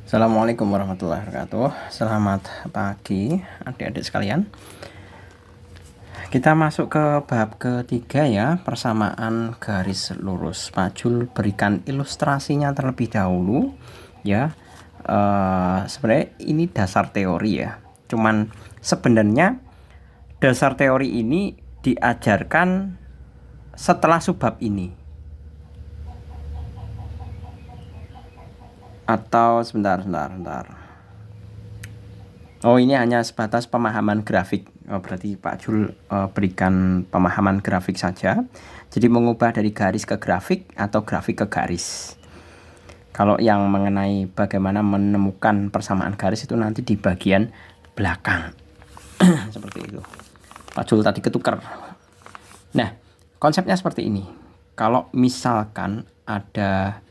Assalamualaikum warahmatullahi wabarakatuh. Selamat pagi adik-adik sekalian. Kita masuk ke bab ketiga ya, persamaan garis lurus. Pak Jul berikan ilustrasinya terlebih dahulu ya. Sebenarnya ini dasar teori ya. Cuman sebenarnya dasar teori ini diajarkan setelah subbab ini. Atau sebentar. Oh, ini hanya sebatas pemahaman grafik. Oh, berarti Pak Jul berikan pemahaman grafik saja. Jadi mengubah dari garis ke grafik atau grafik ke garis. Kalau yang mengenai bagaimana menemukan persamaan garis itu nanti di bagian belakang. Seperti itu. Pak Jul tadi ketukar. Nah, konsepnya seperti ini. Kalau misalkan ada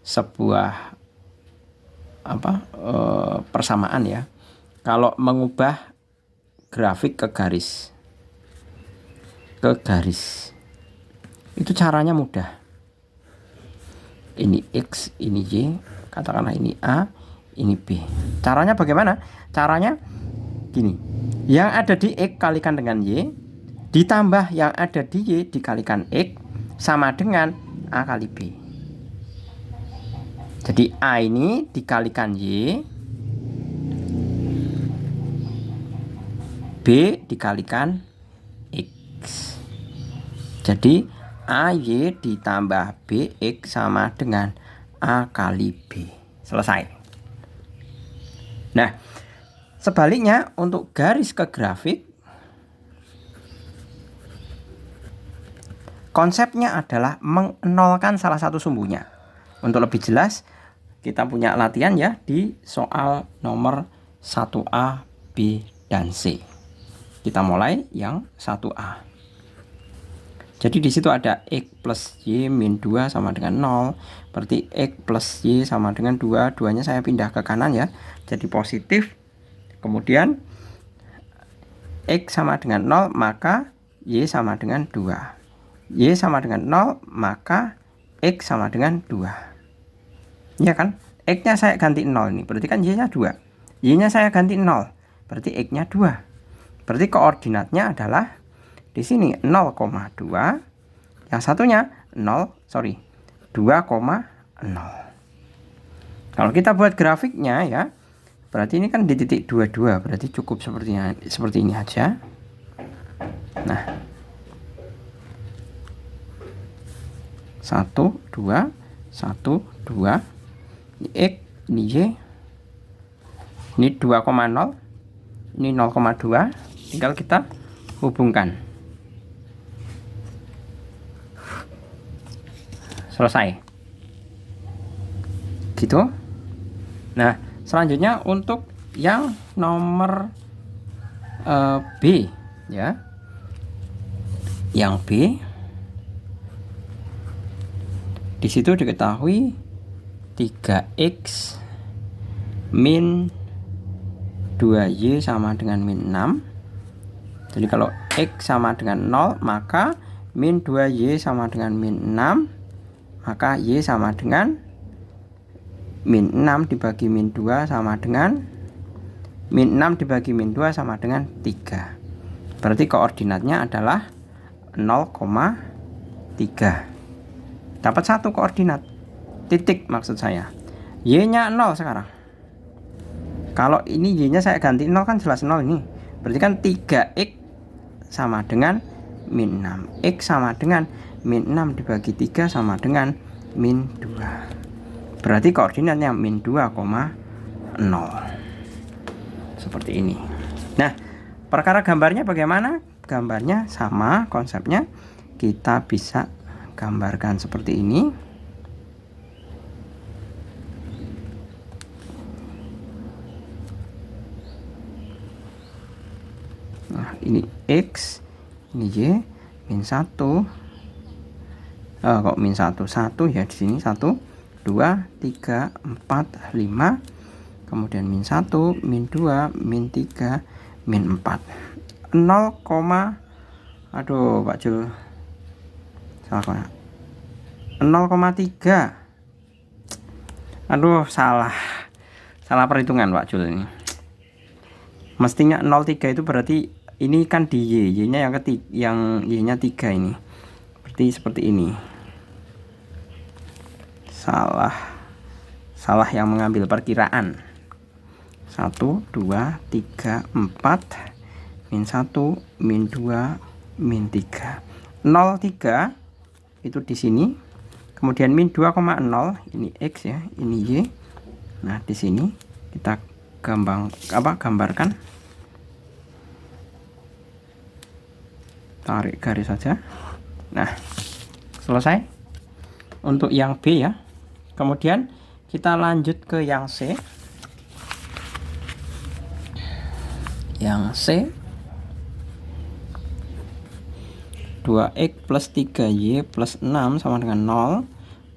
sebuah persamaan ya, kalau mengubah grafik ke garis itu caranya mudah. Ini X, ini Y, katakanlah ini A, ini B. Caranya bagaimana? Caranya gini, yang ada di X kalikan dengan Y ditambah yang ada di Y dikalikan X sama dengan A kali B. Jadi A ini dikalikan Y, B dikalikan X. Jadi AY ditambah BX sama dengan A kali B. Selesai. Nah, sebaliknya untuk garis ke grafik, konsepnya adalah menolkan salah satu sumbunya. Untuk lebih jelas, kita punya latihan ya di soal nomor 1A, B, dan C. Kita mulai yang 1A. Jadi di situ ada X plus Y min 2 sama dengan 0. Berarti X plus Y sama dengan 2. Duanya saya pindah ke kanan ya. Jadi positif. Kemudian X sama dengan 0, maka Y sama dengan 2. Y sama dengan 0, maka X sama dengan 2. Ya kan? X-nya saya ganti 0 ini. Berarti kan Y-nya 2. Y-nya saya ganti 0. Berarti X-nya 2. Berarti koordinatnya adalah di sini 0,2. Yang satunya 2,0. Kalau kita buat grafiknya ya, berarti ini kan di titik 22. Berarti cukup seperti ini aja. Nah, 1, 2, 1, 2. Ini X, ini Y, ini 2,0, ini 0,2. Tinggal kita hubungkan. Selesai. Gitu. Nah, selanjutnya untuk yang nomor B ya. Yang B di situ diketahui 3X min 2Y sama dengan min 6. Jadi kalau X sama dengan 0, maka min 2Y sama dengan min 6, maka Y sama dengan min 6 dibagi min 2 sama dengan min 6 dibagi min 2 sama dengan 3. Berarti koordinatnya adalah 0,3. Dapat satu koordinat. Titik maksud saya. Y-nya 0 sekarang. Kalau ini Y-nya saya ganti 0 kan jelas 0 ini. Berarti kan 3X sama dengan min 6. X sama dengan min 6 dibagi 3 sama dengan min 2. Berarti koordinatnya min 2,0. Seperti ini. Nah, perkara gambarnya bagaimana? Gambarnya sama konsepnya. Kita bisa gambarkan seperti ini. Nah, ini X, ini Y, min 1. Kok min 1? 1 ya di sini 1, 2, 3, 4, 5. Kemudian min 1, min 2, min 3, min 4. 0, aduh Pak Jul. Salah. 0,3. Aduh, salah. Salah perhitungan Pak Jul ini. Mestinya 03 itu berarti ini kan di Y-nya yang ketiga, yang Y-nya 3 ini. Berarti seperti ini. Salah yang mengambil perkiraan. 1 2 3 4 min 1 min 2 min 3. 03 itu di sini. Kemudian min 2,0 ini X ya, ini Y. Nah, di sini kita gambarkan. Tarik garis saja. Nah, selesai untuk yang B ya. Kemudian kita lanjut ke yang C. Yang C 2x plus 3y plus 6 sama dengan 0.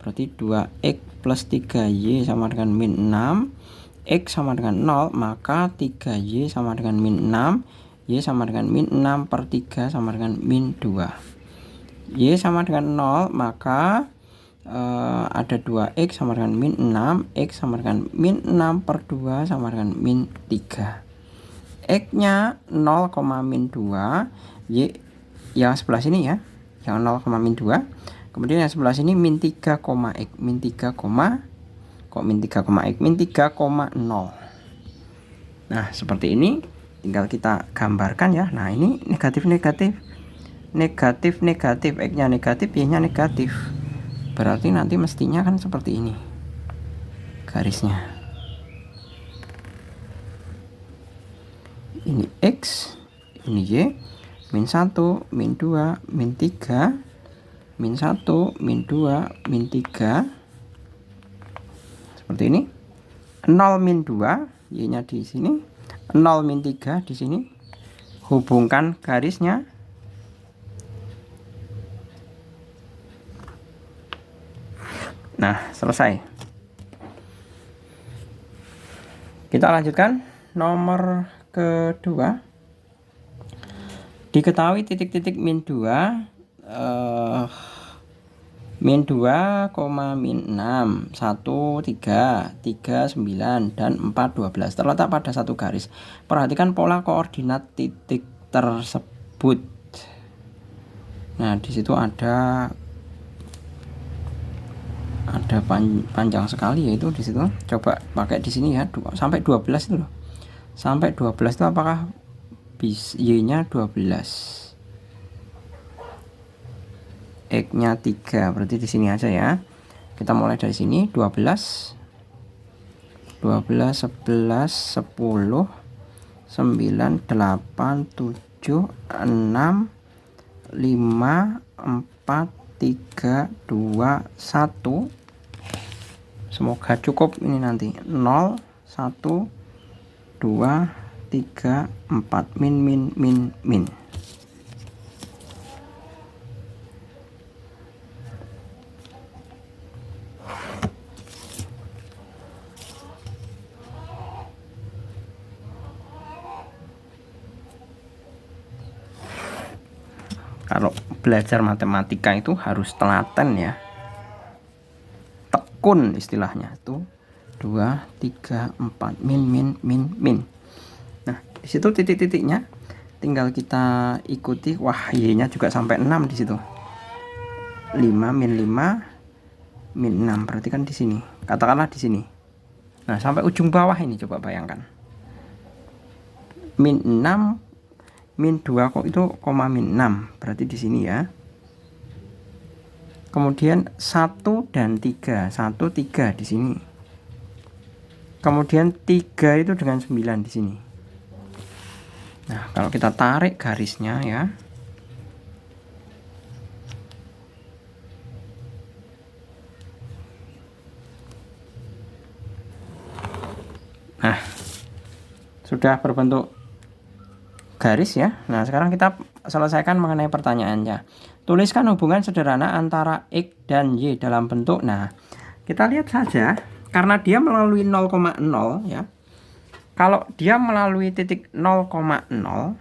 Berarti 2x plus 3y sama dengan min 6. X sama dengan 0, maka 3y sama dengan min 6. Y sama dengan min 6 per 3 sama dengan min 2. Y sama dengan 0, maka ada 2x sama dengan min 6. X sama dengan min 6 per 2 sama dengan min 3. X nya 0, min 2. Y yang sebelah sini ya, yang 0, min 2. Kemudian yang sebelah sini min 3, x. Min 3, kok min 3, x? Min 3,0. Nah, seperti ini. Tinggal kita gambarkan ya. Nah, ini negatif, X-nya negatif, Y-nya negatif. Berarti nanti mestinya kan seperti ini garisnya. Ini X, ini Y, min 1, min 2, min 3, min 1, min 2, min 3. Seperti ini. 0 min 2, Y-nya di sini. 0 min 3 di sini. Hubungkan garisnya. Nah, selesai. Kita lanjutkan nomor kedua. Diketahui titik-titik min 2 min 2, min 6, 1, 3, 3, 9, dan 4, 12 terletak pada satu garis. Perhatikan pola koordinat titik tersebut. Nah, di situ ada panjang sekali yaitu di situ. Coba pakai di sini ya, sampai 12 itu loh. Sampai 12 itu apakah Y-nya 12? X-nya 3, berarti di sini aja ya. Kita mulai dari sini. 12 11 10 9 8 7 6 5 4 3 2 1. Semoga cukup ini nanti. 0 1 2 3 4 min. Kalau belajar matematika itu harus telaten ya, tekun istilahnya itu. 2 3 4 min. Nah, di situ titik-titiknya tinggal kita ikuti. Wah, Y-nya juga sampai 6 di situ. 5 min 5 min 6, berarti kan di sini. Katakanlah di sini. Nah, sampai ujung bawah ini coba bayangkan. Min 6 min 2 kok itu min 6, berarti di sini ya. Kemudian 1 dan 3, 1 3 di sini. Kemudian 3 itu dengan 9 di sini. Nah, kalau kita tarik garisnya ya. Nah, sudah berbentuk garis ya. Nah, sekarang kita selesaikan mengenai pertanyaannya. Tuliskan hubungan sederhana antara X dan Y dalam bentuk. Nah, kita lihat saja. Karena dia melalui 0,0 ya. Kalau dia melalui titik 0,0,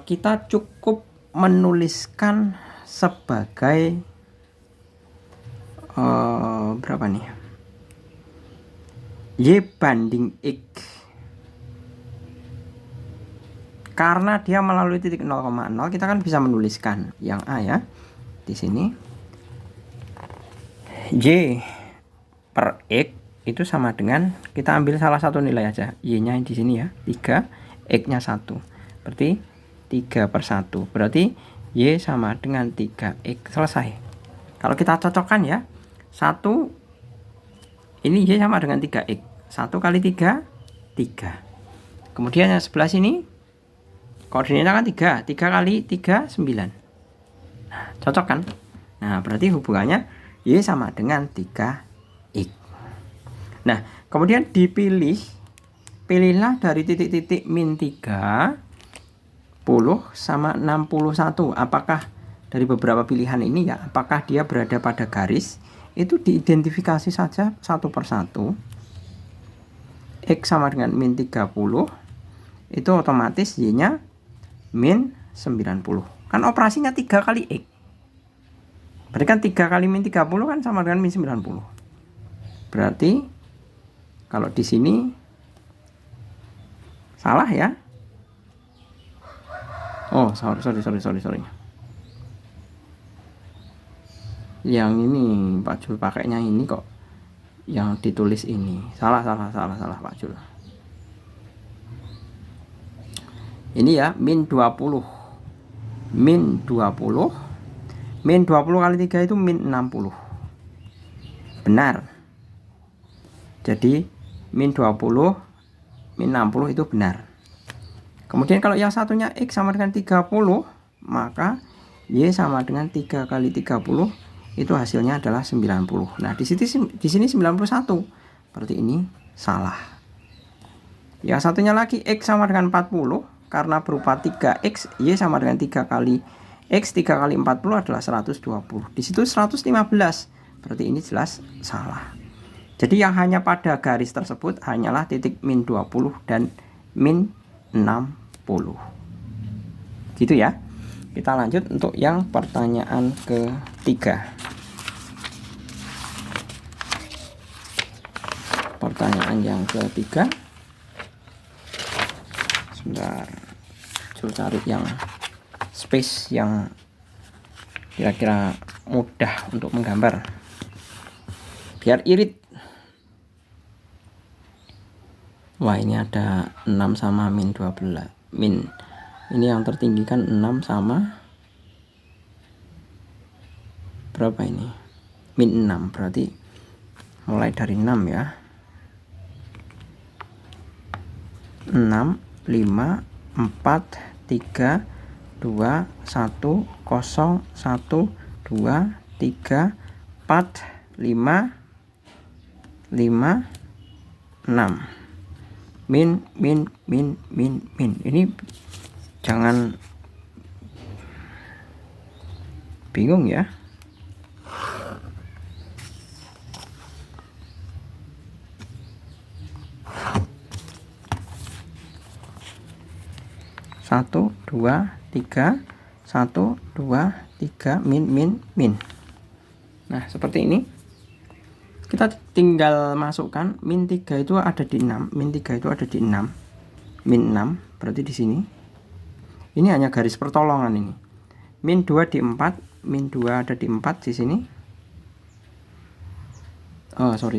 kita cukup menuliskan sebagai berapa nih? Y banding X. Karena dia melalui titik 0,0, kita kan bisa menuliskan yang A ya. Di sini Y per X itu sama dengan, kita ambil salah satu nilai aja. Y-nya di sini ya, 3, X-nya 1. Berarti 3 per 1. Berarti Y sama dengan 3X. Selesai. Kalau kita cocokkan ya, 1 ini Y sama dengan 3X. 1 kali 3, 3. Kemudian yang sebelah sini koordinatnya kan 3. 3 kali 3, 9. Nah, cocok kan? Nah, berarti hubungannya Y sama dengan 3X. Nah, kemudian pilihlah dari titik-titik min 30 sama 61. Apakah dari beberapa pilihan ini ya, apakah dia berada pada garis? Itu diidentifikasi saja satu persatu. X sama dengan min 30, itu otomatis Y-nya min 90. Kan operasinya 3 kali X. Berarti kan 3 kali min 30 kan sama dengan min 90. Berarti kalau di sini salah ya. Oh, sorry. Yang ini Pak Jul pakainya ini kok yang ditulis ini. Salah Pak Jul. Ini ya, min 20. Min 20. Min 20 kali 3 itu min 60. Benar. Jadi min 20, min 60 itu benar. Kemudian kalau yang satunya X sama dengan 30, maka Y sama dengan 3 kali 30, itu hasilnya adalah 90. Nah, di sini 91. Berarti ini salah. Yang satunya lagi X sama dengan 40, karena berupa 3X, Y sama dengan 3 kali X, 3 kali 40 adalah 120. Di situ 115. Berarti ini jelas salah. Jadi yang hanya pada garis tersebut hanyalah titik min 20 dan min 60. Gitu ya. Kita lanjut untuk yang pertanyaan ketiga. Pertanyaan yang ketiga. Sebentar. Coba cari yang space yang kira-kira mudah untuk menggambar. Biar irit. Wah, ini ada 6 sama min 12. Min. Ini yang tertinggi kan 6 sama berapa ini? Min 6. Berarti mulai dari 6 ya. 6, 5, 4, 3, 2, 1, 0, 1, 2, 3, 4, 5, 6. Min. Ini jangan bingung ya. Satu, dua, tiga, 1, 2, 3, min. Nah, seperti ini. Kita tinggal masukkan min 3 itu ada di 6, min 3 itu ada di 6, min 6, berarti di sini. Ini hanya garis pertolongan ini. Min 2 di 4, min 2 ada di 4 di sini. Oh, sorry.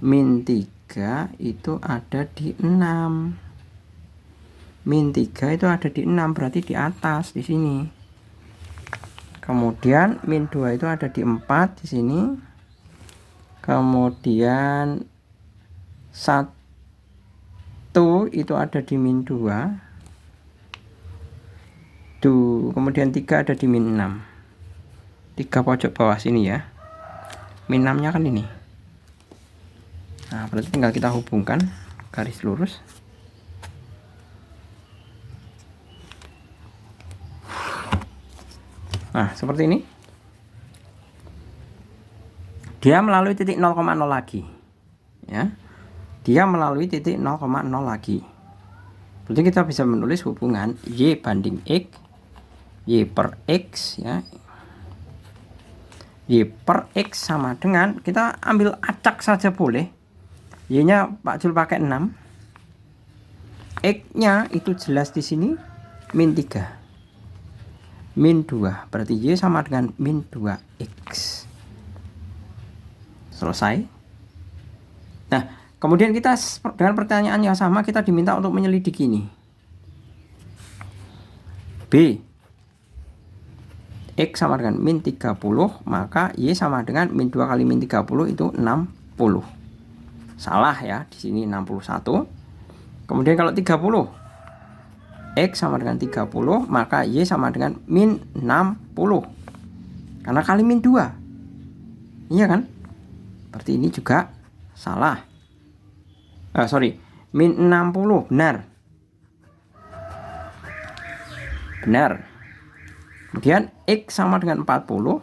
Min 3 itu ada di 6. Min 3 itu ada di 6, berarti di atas di sini. Kemudian min 2 itu ada di 4 di sini. Kemudian 1 itu ada di min 2. Kemudian 3 ada di min 6. 3 pojok bawah sini ya. Min 6-nya kan ini. Nah, berarti tinggal kita hubungkan garis lurus. Nah, seperti ini. Dia melalui titik 0,0 lagi. Ya. Dia melalui titik 0,0 lagi. Berarti kita bisa menulis hubungan Y banding X, Y per X ya. Y per X sama dengan, kita ambil acak saja boleh. Y-nya Pak Jul pakai 6. X-nya itu jelas di sini min 3. Min 2. Berarti Y sama dengan min 2X. Selesai. Nah, kemudian kita dengan pertanyaan yang sama, kita diminta untuk menyelidiki ini. B. X sama dengan min 30, maka Y sama dengan min 2 kali min 30 itu 60. Salah ya, di sini 61. Kemudian kalau 30, X sama dengan 30, maka Y sama dengan min 60. Karena kali min 2. Iya kan? Berarti ini juga salah. Min 60, benar. Benar. Kemudian X sama dengan 40,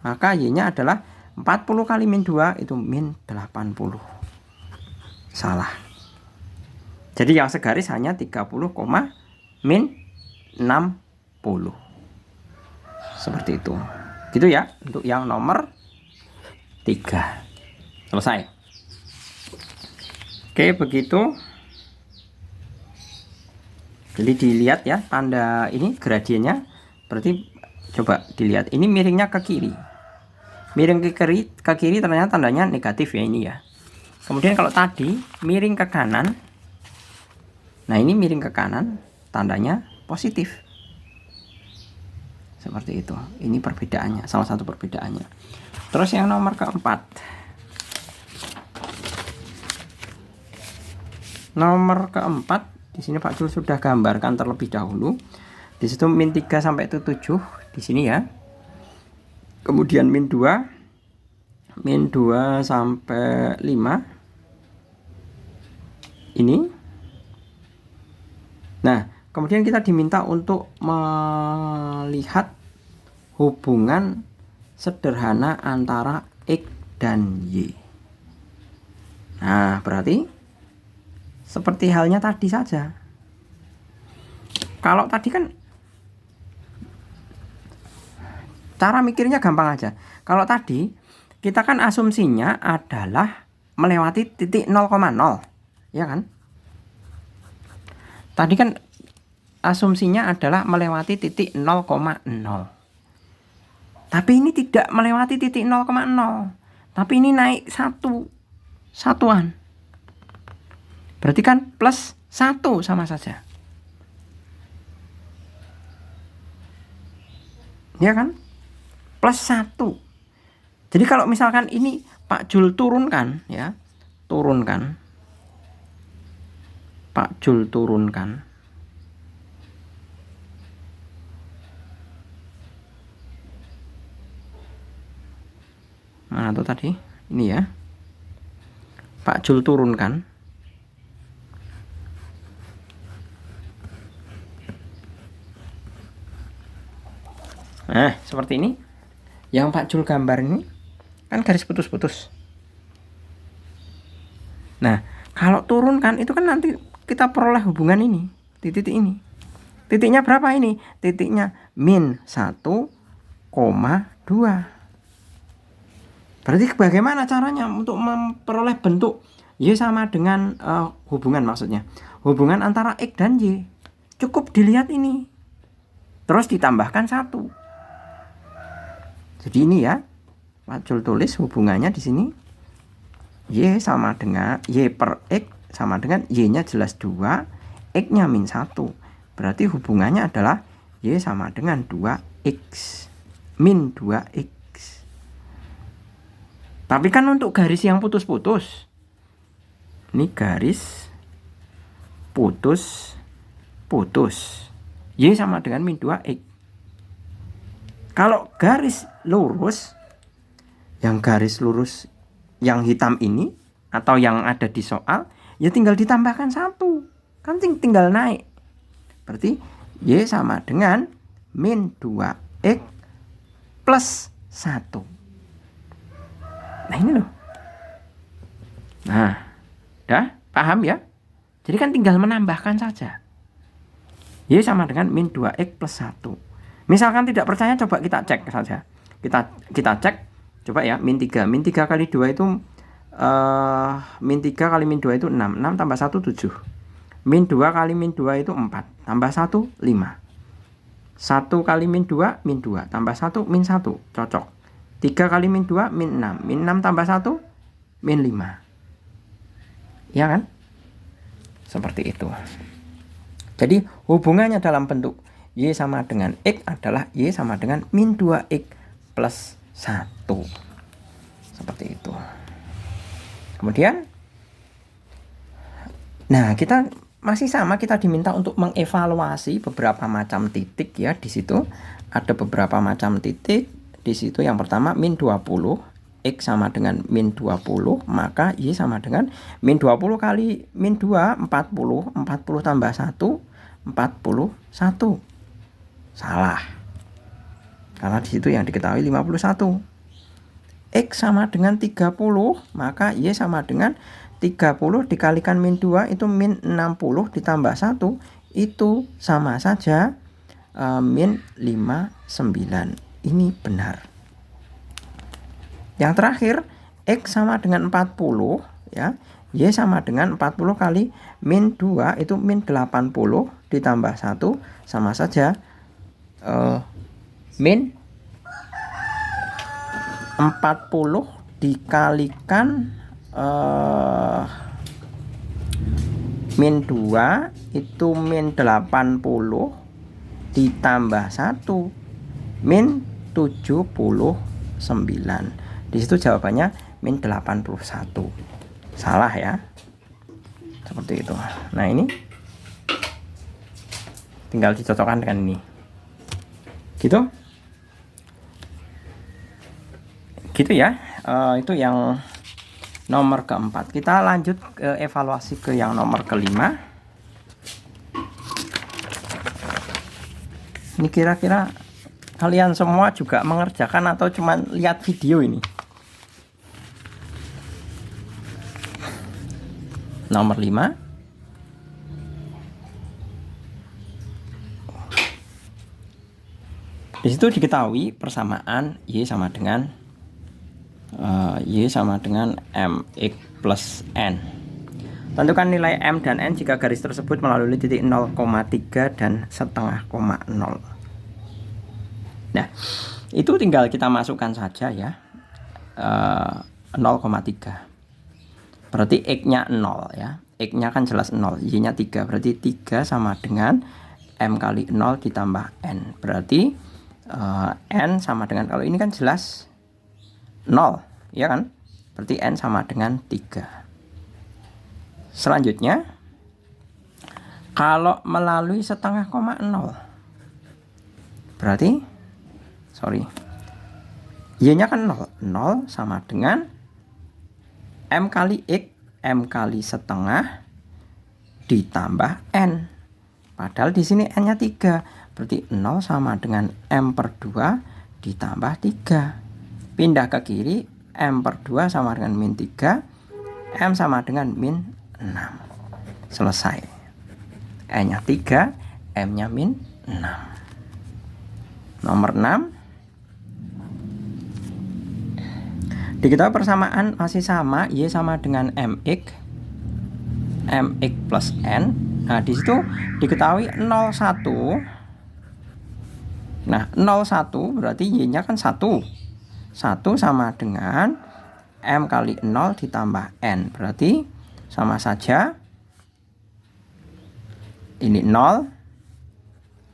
maka Y-nya adalah 40 kali min 2 itu min 80. Salah. Jadi yang segaris hanya 30, min 60. Seperti itu. Gitu ya untuk yang nomor 3. Selesai. Oke, begitu. Jadi dilihat ya tanda ini gradiennya. Berarti coba dilihat, ini miringnya ke kiri. Miring ke kiri ternyata tandanya negatif ya ini ya. Kemudian kalau tadi miring ke kanan, nah ini miring ke kanan tandanya positif. Seperti itu. Ini perbedaannya, salah satu perbedaannya. Terus yang nomor keempat. Nomor keempat, di sini Pak Jul sudah gambarkan terlebih dahulu. Di situ min 3 sampai itu 7 di sini ya. Kemudian min 2 sampai 5 ini. Nah, kemudian kita diminta untuk melihat hubungan sederhana antara X dan Y. Nah, berarti seperti halnya tadi saja. Kalau tadi kan cara mikirnya gampang aja. Kalau tadi kita kan asumsinya adalah melewati titik 0,0, ya kan? Tadi kan asumsinya adalah melewati titik 0,0. Tapi ini tidak melewati titik 0,0. Tapi ini naik satuan. Berarti kan plus 1 sama saja. Ya kan? Plus 1. Jadi kalau misalkan ini Pak Jul turunkan ya. Pak Jul turunkan. Mana tuh tadi? Ini ya. Pak Jul turunkan. Nah, seperti ini. Yang Pak Jul gambar ini kan garis putus-putus. Nah, kalau turunkan itu kan nanti kita peroleh hubungan ini di titik ini. Titiknya berapa ini? Titiknya min 1,2. Berarti bagaimana caranya untuk memperoleh bentuk Y sama dengan hubungan, maksudnya hubungan antara X dan Y? Cukup dilihat ini. Terus ditambahkan 1. Jadi ini ya, Pak Jul tulis hubungannya di sini. Y sama dengan Y per X sama dengan Y-nya jelas 2, X-nya min 1. Berarti hubungannya adalah Y sama dengan 2X. Min 2X. Tapi kan untuk garis yang putus-putus. Ini garis putus-putus. Y sama dengan min 2X. Kalau garis lurus, yang garis lurus yang hitam ini atau yang ada di soal, ya tinggal ditambahkan 1. Kan tinggal naik. Berarti Y sama dengan min 2X plus 1. Nah ini loh. Nah, udah paham ya? Jadi kan tinggal menambahkan saja. Y sama dengan min 2X plus 1. Misalkan tidak percaya, coba kita cek saja. Kita cek coba ya, min 3. Min 3 kali 2 itu min 3 kali min 2 itu 6. 6 tambah 1 7. Min 2 kali min 2 itu 4. Tambah 1 5. 1 kali min 2 min 2. Tambah 1 min 1. Cocok. 3 kali min 2 min 6. Min 6 tambah 1 min 5. Ya kan? Seperti itu. Jadi hubungannya dalam bentuk Y sama dengan X adalah Y sama dengan min 2X plus 1. Seperti itu. Kemudian, nah kita masih sama, kita diminta untuk mengevaluasi beberapa macam titik ya. Di situ ada beberapa macam titik. Di situ yang pertama min 20, X sama dengan min 20, maka Y sama dengan min 20 kali min 2, 40. 40 tambah 1, 41. Salah. Karena di situ yang diketahui 51. X sama dengan 30, maka Y sama dengan 30 dikalikan min 2 itu min 60 ditambah 1 itu sama saja min 59. Ini benar. Yang terakhir X sama dengan 40 ya. Y sama dengan 40 kali min 2 itu min 80 ditambah 1 sama saja min 40 dikalikan min 2 itu min 80 ditambah 1 min 79. Di situ jawabannya min 81. Salah ya. Seperti itu. Nah, ini tinggal dicocokkan dengan ini. Gitu. Gitu ya. Itu yang nomor keempat. Kita lanjut ke evaluasi ke yang nomor kelima. Ini kira-kira kalian semua juga mengerjakan atau cuman lihat video ini? Nomor 5. Di situ diketahui persamaan Y sama dengan mx plus n. Tentukan nilai m dan n jika garis tersebut melalui titik 0,3 dan setengah koma 0. Nah, itu tinggal kita masukkan saja ya. 0,3. Berarti X-nya 0 ya. X-nya kan jelas 0, Y-nya 3. Berarti 3 sama dengan M kali 0 ditambah N. Berarti N sama dengan, kalau ini kan jelas 0, ya kan? Berarti N sama dengan 3. Selanjutnya, kalau melalui setengah koma 0, berarti, Y-nya kan 0. 0 sama dengan M kali X, M kali setengah ditambah N. Padahal di sini N-nya 3. Berarti 0 sama dengan M per 2 ditambah 3. Pindah ke kiri, M per 2 sama dengan min 3. M sama dengan min 6. Selesai. N-nya 3, M-nya min 6. Nomor 6. Diketahui persamaan masih sama, Y sama dengan mx plus n. Nah, di situ diketahui 01. Nah, 01 berarti Y-nya kan 1. 1 sama dengan M kali 0 ditambah N. Berarti sama saja ini 0,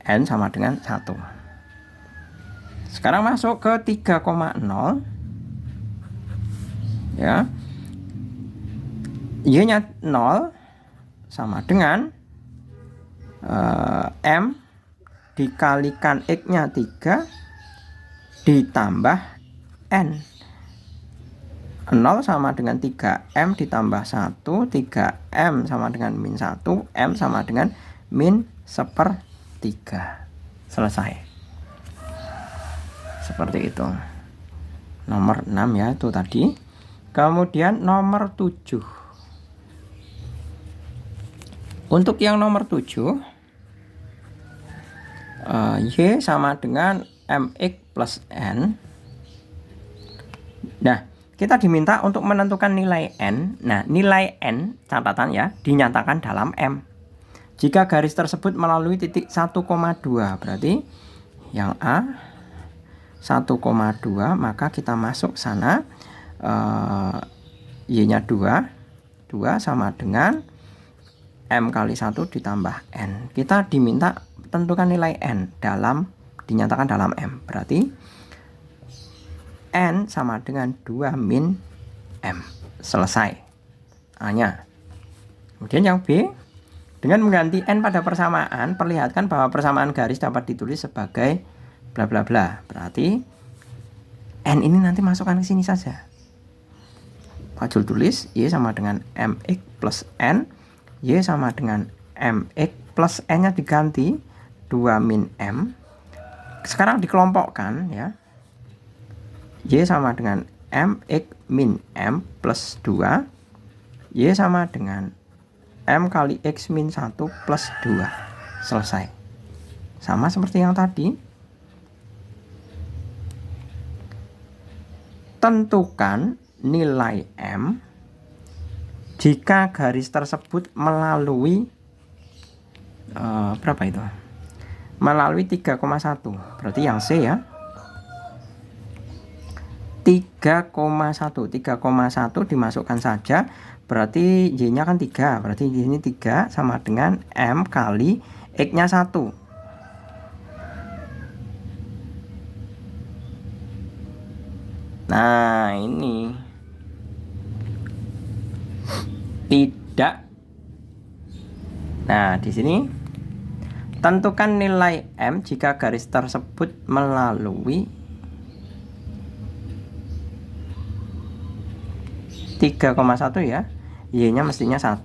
N sama dengan 1. Sekarang masuk ke 3,0. Ya, Y-nya 0 sama dengan M dikalikan X-nya 3 ditambah N. 0 sama dengan 3M ditambah 1, 3M sama dengan min 1, M sama dengan min 1/3. Selesai. Seperti itu. Nomor 6 ya, itu tadi. Kemudian nomor 7. Untuk yang nomor 7, Y sama dengan mx plus n. Nah, kita diminta untuk menentukan nilai N. Nah, nilai N, catatan ya, dinyatakan dalam M. Jika garis tersebut melalui titik 1,2, berarti yang A 1,2, maka kita masuk sana, Y-nya 2 sama dengan M kali 1 ditambah N. Kita diminta tentukan nilai N dinyatakan dalam M. Berarti N sama dengan 2 min M. Selesai A-nya. Kemudian yang B, dengan mengganti N pada persamaan, perlihatkan bahwa persamaan garis dapat ditulis sebagai bla bla bla. Berarti N ini nanti masukkan ke sini saja. Majul tulis Y sama dengan MX plus N. Y sama dengan MX plus N-nya diganti 2 min M. Sekarang dikelompokkan ya. Y sama dengan MX min M plus 2. Y sama dengan M kali X min 1 plus 2. Selesai. Sama seperti yang tadi. Tentukan nilai M jika garis tersebut melalui berapa itu? Melalui 3,1. Berarti yang C ya. 3,1 dimasukkan saja, berarti Y-nya kan 3, berarti di sini 3 sama dengan M kali X-nya 1. Nah, ini tidak. Nah, di sini tentukan nilai M jika garis tersebut melalui 3,1 ya. Y-nya mestinya 1.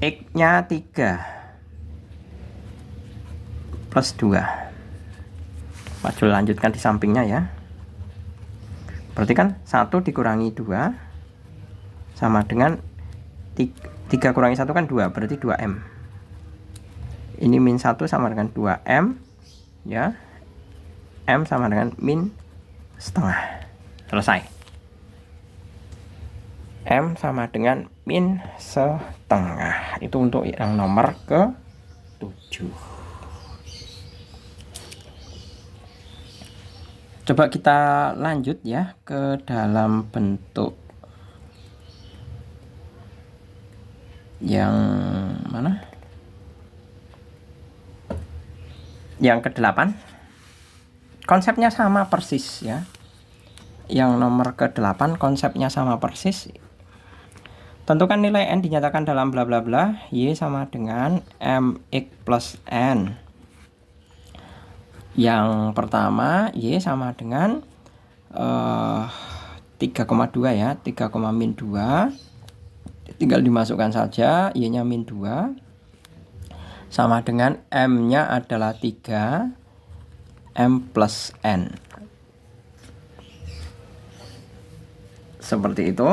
X-nya 3 plus 2. Maju lanjutkan di sampingnya ya. Berarti kan 1 dikurangi 2 sama dengan 3 kurangi 1 kan 2, berarti 2M. Ini min 1 sama dengan 2M ya. M sama dengan min setengah. Selesai. M sama dengan min setengah. Itu untuk yang nomor ke-7. Coba kita lanjut ya ke dalam bentuk yang mana? Yang ke-8. Konsepnya sama persis ya. Yang nomor ke-8 konsepnya sama persis. Tentukan nilai N dinyatakan dalam bla bla bla. Y sama dengan MX plus N. Yang pertama Y sama dengan 3,2 ya. 3, min 2. Tinggal dimasukkan saja. Y-nya min 2. Sama dengan M-nya adalah 3. M plus N. Seperti itu.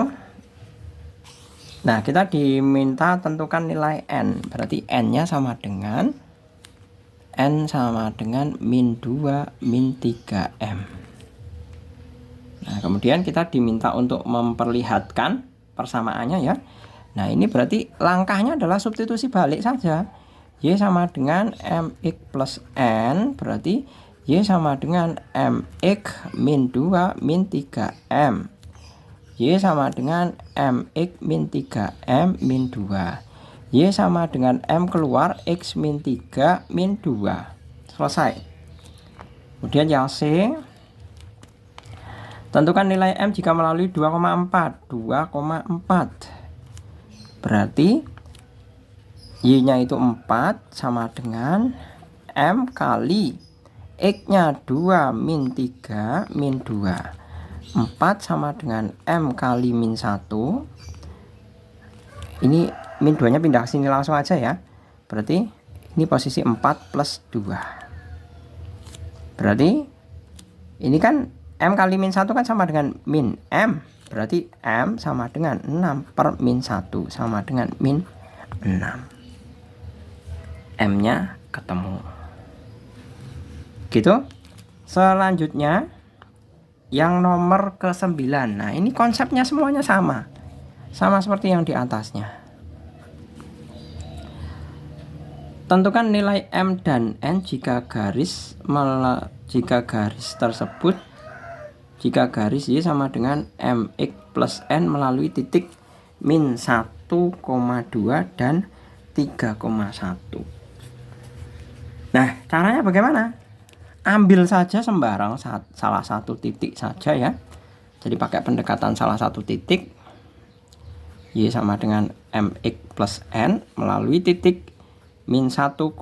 Nah, kita diminta tentukan nilai N. Berarti N-nya sama dengan min 2 min 3M. Nah, kemudian kita diminta untuk memperlihatkan persamaannya ya. Nah, ini berarti langkahnya adalah substitusi balik saja. Y sama dengan MX plus N, berarti Y sama dengan MX min 2 min 3M. Y sama dengan MX min 3M min 2. Y sama dengan M keluar X min 3 min 2. Selesai. Kemudian yang C, tentukan nilai M jika melalui 2,4. 2,4. Berarti Y-nya itu 4 sama dengan M kali X-nya 2 min 3 min 2. 4 sama dengan M kali min 1. Ini min 2 nya pindah ke sini langsung aja ya. Berarti ini posisi 4 plus 2. Berarti ini kan M kali min 1 kan sama dengan min M. Berarti M sama dengan 6 per min 1 sama dengan min 6. M-nya ketemu. Gitu. Selanjutnya yang nomor ke-9. Nah, ini konsepnya semuanya sama. Sama seperti yang di atasnya. Tentukan nilai M dan N jika garis tersebut, jika garis Y sama dengan MX plus N melalui titik min 1,2 dan 3,1. Nah, caranya bagaimana? Ambil saja sembarang salah satu titik saja ya. Jadi pakai pendekatan salah satu titik. Y sama dengan MX plus N melalui titik min 1,2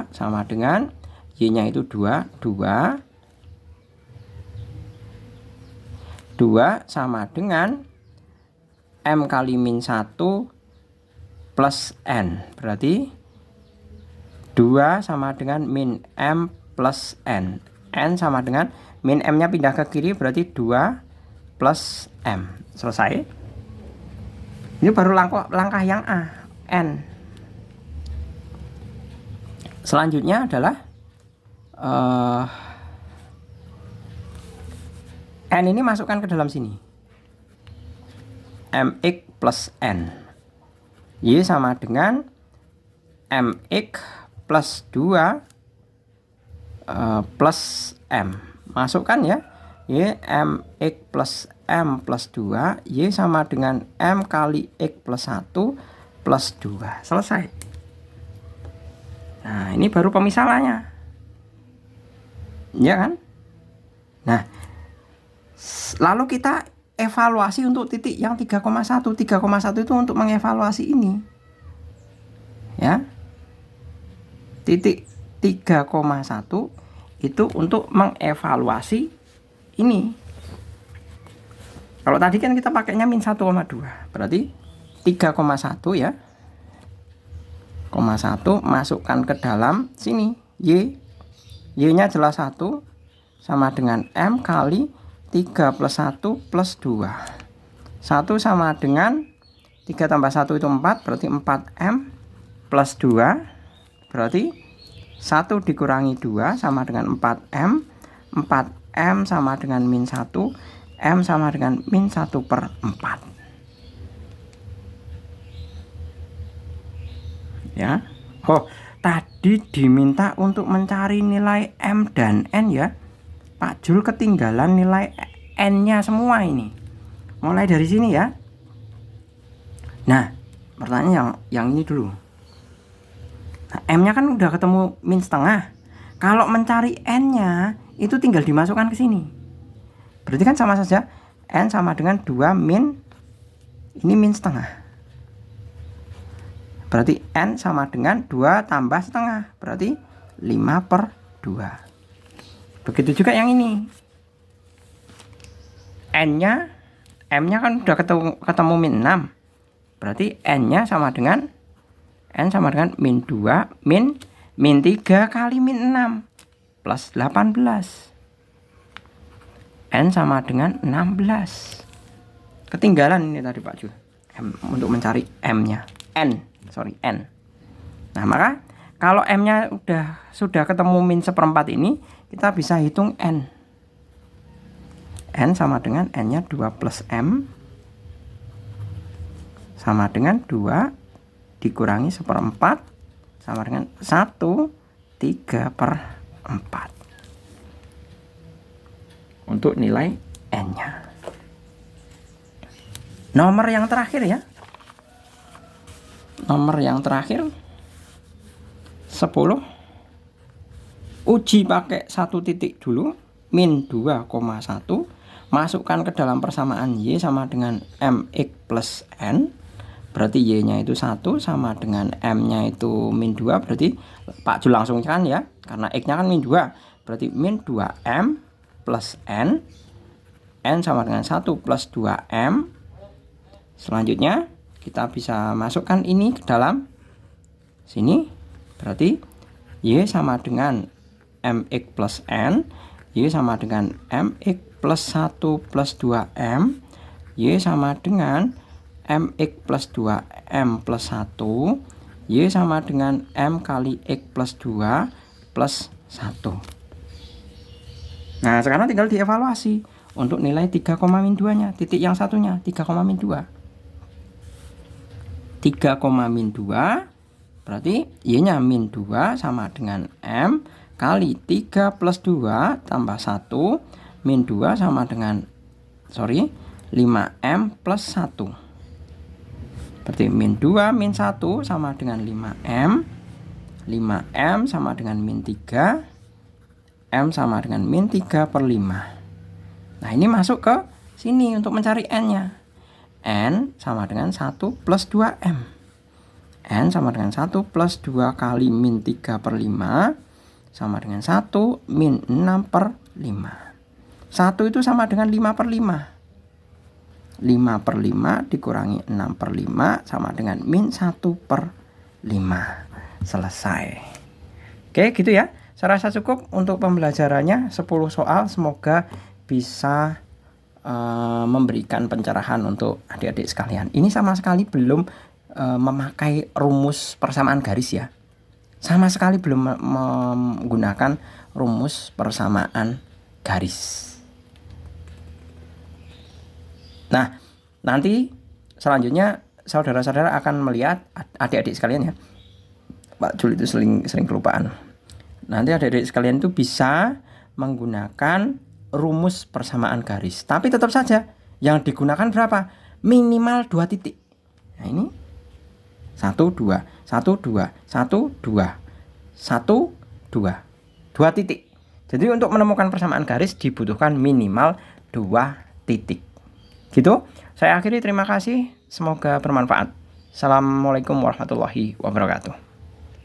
sama dengan Y-nya itu 2 sama dengan M kali min 1 plus N. Berarti 2 sama dengan min M plus N. N sama dengan min M-nya pindah ke kiri, berarti 2 plus M. Selesai. Ini baru langkah yang A, N. Selanjutnya adalah N ini masukkan ke dalam sini. MX plus N. Y sama dengan MX plus 2 plus M. Masukkan ya. Y MX plus M plus 2. Y sama dengan M kali X plus 1 plus 2. Selesai. Nah, ini baru pemisalannya. Ya kan? Nah, lalu kita evaluasi untuk titik yang 3,1. 3,1 itu untuk mengevaluasi ini. Ya. Titik 3,1 itu untuk mengevaluasi ini. Kalau tadi kan kita pakainya min 1,2. Berarti 3,1 ya. 0,1 masukkan ke dalam sini Y. Y-nya jelas 1 sama dengan M kali 3 plus 1 plus 2. 1 sama dengan 3 tambah 1 itu 4, berarti 4M plus 2. Berarti 1 dikurangi 2 sama dengan 4M. 4M sama dengan min 1. M sama dengan min 1/4. Ya. Oh, tadi diminta untuk mencari nilai M dan N ya. Pak Jul ketinggalan nilai N-nya semua ini. Mulai dari sini ya. Nah, pertanyaan yang ini dulu. Nah, M-nya kan udah ketemu min setengah. Kalau mencari N-nya itu tinggal dimasukkan ke sini. Berarti kan sama saja. N sama dengan 2 min, ini min setengah. Berarti N sama dengan 2 tambah setengah. Berarti 5/2. Begitu juga yang ini. M-nya kan udah ketemu min 6. Berarti N-nya sama dengan N sama dengan min 2 min 3 kali min 6 plus 18. N sama dengan 16. Ketinggalan ini tadi Pak Jul. M untuk mencari M-nya. N. Nah, maka kalau M-nya sudah ketemu min 1/4 ini, kita bisa hitung N. N sama dengan N-nya 2 plus M sama dengan 2 dikurangi 1/4 sama dengan 1 3/4 untuk nilai N-nya. Nomor yang terakhir ya. Nomor yang terakhir 10. Uji pakai satu titik dulu, min 2,1. Masukkan ke dalam persamaan Y sama dengan MX plus N. Berarti Y-nya itu 1 sama dengan M-nya itu min 2. Berarti Pak Jul langsung kan ya. Karena X-nya kan min 2. Berarti min 2M plus N. N sama dengan 1 plus 2M. Selanjutnya kita bisa masukkan ini ke dalam sini. Berarti Y sama dengan MX plus N. Y sama dengan MX plus 1 plus 2M. Y sama dengan MX plus 2M plus 1. Y sama dengan M kali X plus 2 plus 1. Nah, sekarang tinggal dievaluasi. untuk nilai 3, min 2-nya. Titik yang satunya 3, min 2. 3, min 2 berarti Y-nya min 2 sama dengan M kali 3 plus 2 tambah 1 min 2 sama dengan 5M plus 1. Berarti min 2 min 1 sama dengan 5M. 5M sama dengan min 3. M sama dengan min 3 per 5. Nah, ini masuk ke sini untuk mencari N-nya. N sama dengan 1 plus 2M. N sama dengan 1 plus 2 kali min 3 per 5 sama dengan 1 min 6 per 5. 1 itu sama dengan 5 per 5. 5 per 5 dikurangi 6 per 5 sama dengan min 1 per 5. Selesai. Oke, gitu ya. Saya rasa cukup untuk pembelajarannya. 10 soal, semoga bisa memberikan pencerahan untuk adik-adik sekalian. Ini sama sekali belum memakai rumus persamaan garis ya. Sama sekali belum menggunakan rumus persamaan garis. Nah, nanti selanjutnya saudara-saudara akan melihat adik-adik sekalian ya. Pak Jul itu sering kelupaan. Nanti adik-adik sekalian itu bisa menggunakan rumus persamaan garis. Tapi tetap saja yang digunakan berapa? Minimal 2 titik. Nah, ini 1, 2, 1, 2, 1, 2, 1, 2. 2 titik. Jadi untuk menemukan persamaan garis dibutuhkan minimal 2 titik. Gitu. Saya akhiri, terima kasih. Semoga bermanfaat. Assalamualaikum warahmatullahi wabarakatuh.